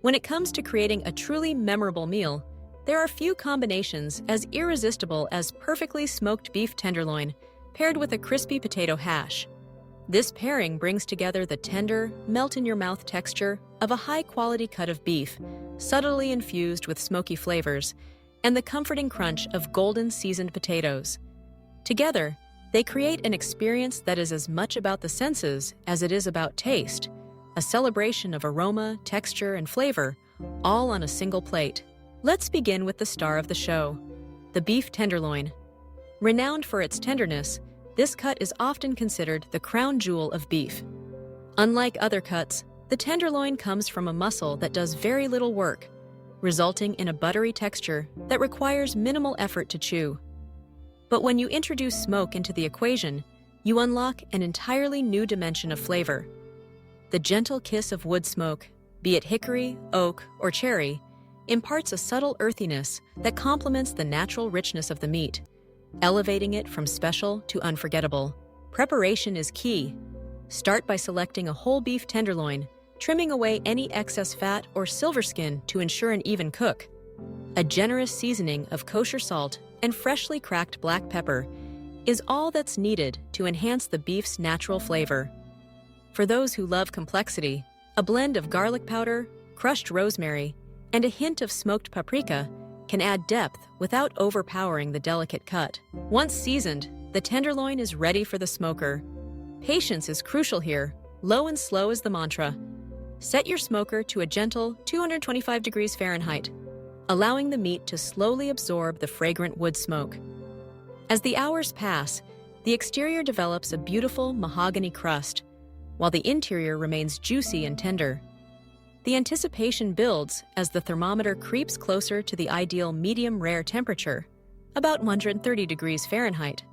When it comes to creating a truly memorable meal, there are few combinations as irresistible as perfectly smoked beef tenderloin paired with a crispy potato hash. This pairing brings together the tender, melt-in-your-mouth texture of a high-quality cut of beef, subtly infused with smoky flavors, and the comforting crunch of golden seasoned potatoes. Together, they create an experience that is as much about the senses as it is about taste, a celebration of aroma, texture, and flavor, all on a single plate. Let's begin with the star of the show, the beef tenderloin. Renowned for its tenderness, this cut is often considered the crown jewel of beef. Unlike other cuts, the tenderloin comes from a muscle that does very little work, resulting in a buttery texture that requires minimal effort to chew. But when you introduce smoke into the equation, you unlock an entirely new dimension of flavor. The gentle kiss of wood smoke, be it hickory, oak, or cherry, imparts a subtle earthiness that complements the natural richness of the meat, elevating it from special to unforgettable. Preparation is key. Start by selecting a whole beef tenderloin, trimming away any excess fat or silver skin to ensure an even cook. A generous seasoning of kosher salt and freshly cracked black pepper is all that's needed to enhance the beef's natural flavor. For those who love complexity, a blend of garlic powder, crushed rosemary, and a hint of smoked paprika can add depth without overpowering the delicate cut. Once seasoned, the tenderloin is ready for the smoker. Patience is crucial here. Low and slow is the mantra. Set your smoker to a gentle 225 degrees Fahrenheit, allowing the meat to slowly absorb the fragrant wood smoke. As the hours pass, the exterior develops a beautiful mahogany crust, while the interior remains juicy and tender. The anticipation builds as the thermometer creeps closer to the ideal medium-rare temperature, about 130 degrees Fahrenheit.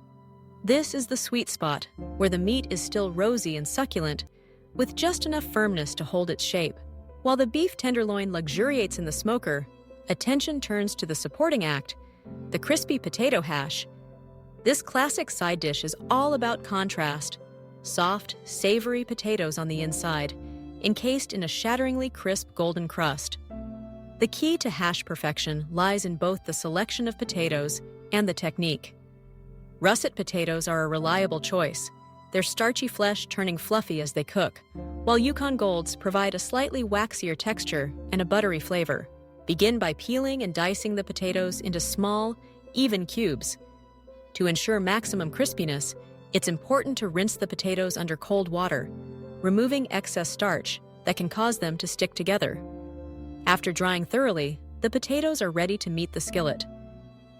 This is the sweet spot, where the meat is still rosy and succulent, with just enough firmness to hold its shape. While the beef tenderloin luxuriates in the smoker, attention turns to the supporting act, the crispy potato hash. This classic side dish is all about contrast. Soft, savory potatoes on the inside, encased in a shatteringly crisp golden crust. The key to hash perfection lies in both the selection of potatoes and the technique. Russet potatoes are a reliable choice, their starchy flesh turning fluffy as they cook, while Yukon Golds provide a slightly waxier texture and a buttery flavor. Begin by peeling and dicing the potatoes into small, even cubes. To ensure maximum crispiness, it's important to rinse the potatoes under cold water, removing excess starch that can cause them to stick together. After drying thoroughly, the potatoes are ready to meet the skillet.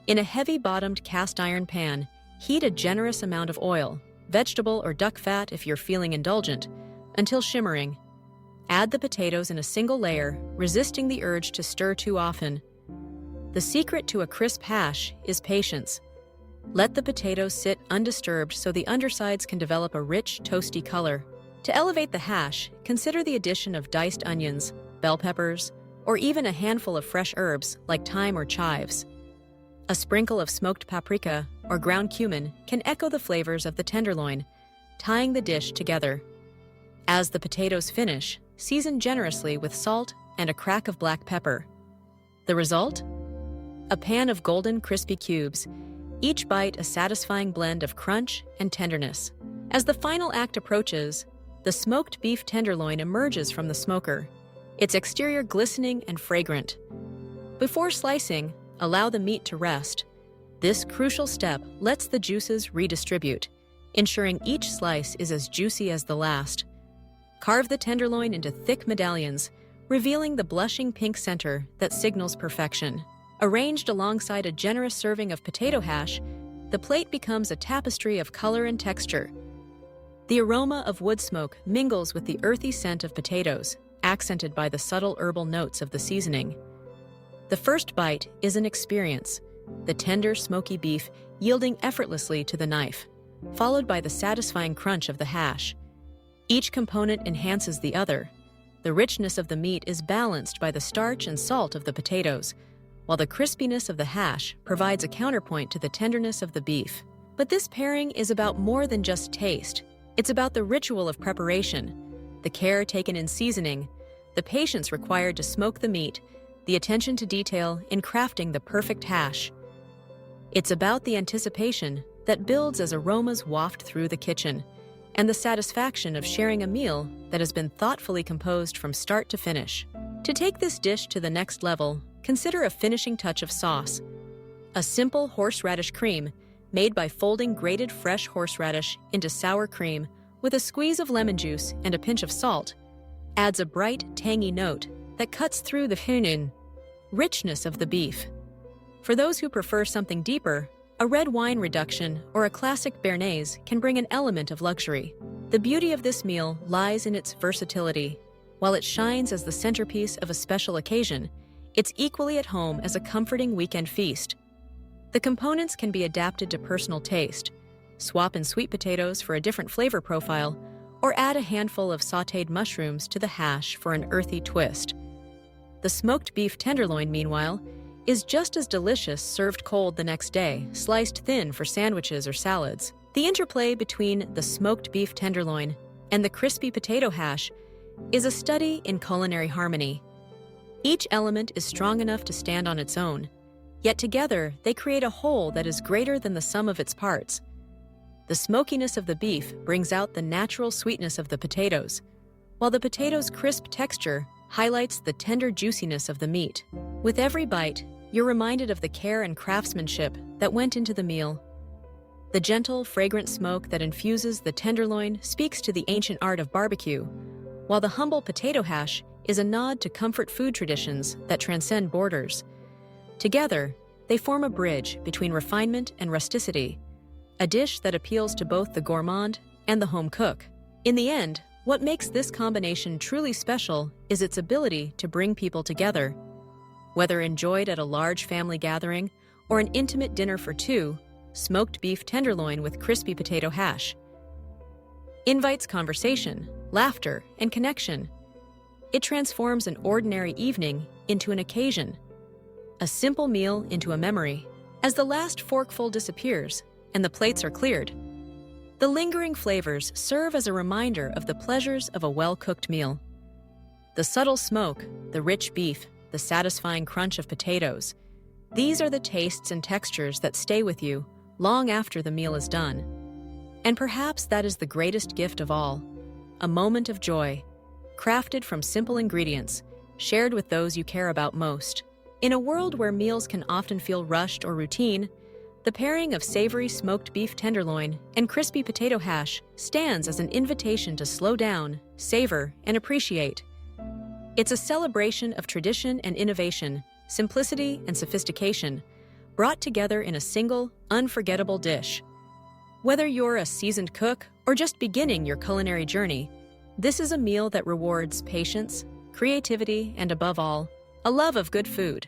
In a heavy-bottomed cast iron pan, heat a generous amount of oil, vegetable or duck fat if you're feeling indulgent, until shimmering. Add the potatoes in a single layer, resisting the urge to stir too often. The secret to a crisp hash is patience. Let the potatoes sit undisturbed so the undersides can develop a rich, toasty color. To elevate the hash, consider the addition of diced onions, bell peppers, or even a handful of fresh herbs like thyme or chives. A sprinkle of smoked paprika or ground cumin can echo the flavors of the tenderloin, tying the dish together. As the potatoes finish, season generously with salt and a crack of black pepper. The result? A pan of golden, crispy cubes, each bite a satisfying blend of crunch and tenderness. As the final act approaches, the smoked beef tenderloin emerges from the smoker, its exterior glistening and fragrant. Before slicing, allow the meat to rest. This crucial step lets the juices redistribute, ensuring each slice is as juicy as the last. Carve the tenderloin into thick medallions, revealing the blushing pink center that signals perfection. Arranged alongside a generous serving of potato hash, the plate becomes a tapestry of color and texture. The aroma of wood smoke mingles with the earthy scent of potatoes, accented by the subtle herbal notes of the seasoning. The first bite is an experience, the tender, smoky beef yielding effortlessly to the knife, followed by the satisfying crunch of the hash. Each component enhances the other. The richness of the meat is balanced by the starch and salt of the potatoes, while the crispiness of the hash provides a counterpoint to the tenderness of the beef. But this pairing is about more than just taste. It's about the ritual of preparation, the care taken in seasoning, the patience required to smoke the meat, the attention to detail in crafting the perfect hash. It's about the anticipation that builds as aromas waft through the kitchen, and the satisfaction of sharing a meal that has been thoughtfully composed from start to finish. To take this dish to the next level, consider a finishing touch of sauce. A simple horseradish cream, made by folding grated fresh horseradish into sour cream with a squeeze of lemon juice and a pinch of salt, adds a bright, tangy note that cuts through the richness of the beef. For those who prefer something deeper, a red wine reduction or a classic béarnaise can bring an element of luxury. The beauty of this meal lies in its versatility. While it shines as the centerpiece of a special occasion, it's equally at home as a comforting weekend feast. The components can be adapted to personal taste. Swap in sweet potatoes for a different flavor profile, or add a handful of sautéed mushrooms to the hash for an earthy twist. The smoked beef tenderloin, meanwhile, is just as delicious served cold the next day, sliced thin for sandwiches or salads. The interplay between the smoked beef tenderloin and the crispy potato hash is a study in culinary harmony. Each element is strong enough to stand on its own, yet together they create a whole that is greater than the sum of its parts. The smokiness of the beef brings out the natural sweetness of the potatoes, while the potatoes' crisp texture highlights the tender juiciness of the meat. With every bite, you're reminded of the care and craftsmanship that went into the meal. The gentle, fragrant smoke that infuses the tenderloin speaks to the ancient art of barbecue, while the humble potato hash is a nod to comfort food traditions that transcend borders. Together, they form a bridge between refinement and rusticity, a dish that appeals to both the gourmand and the home cook. In the end, what makes this combination truly special is its ability to bring people together. Whether enjoyed at a large family gathering or an intimate dinner for two, smoked beef tenderloin with crispy potato hash invites conversation, laughter, and connection. It transforms an ordinary evening into an occasion, a simple meal into a memory. As the last forkful disappears and the plates are cleared, the lingering flavors serve as a reminder of the pleasures of a well-cooked meal. The subtle smoke, the rich beef, the satisfying crunch of potatoes. These are the tastes and textures that stay with you long after the meal is done. And perhaps that is the greatest gift of all, a moment of joy, crafted from simple ingredients, shared with those you care about most. In a world where meals can often feel rushed or routine, the pairing of savory smoked beef tenderloin and crispy potato hash stands as an invitation to slow down, savor, and appreciate. It's a celebration of tradition and innovation, simplicity and sophistication, brought together in a single, unforgettable dish. Whether you're a seasoned cook or just beginning your culinary journey, this is a meal that rewards patience, creativity, and above all, a love of good food.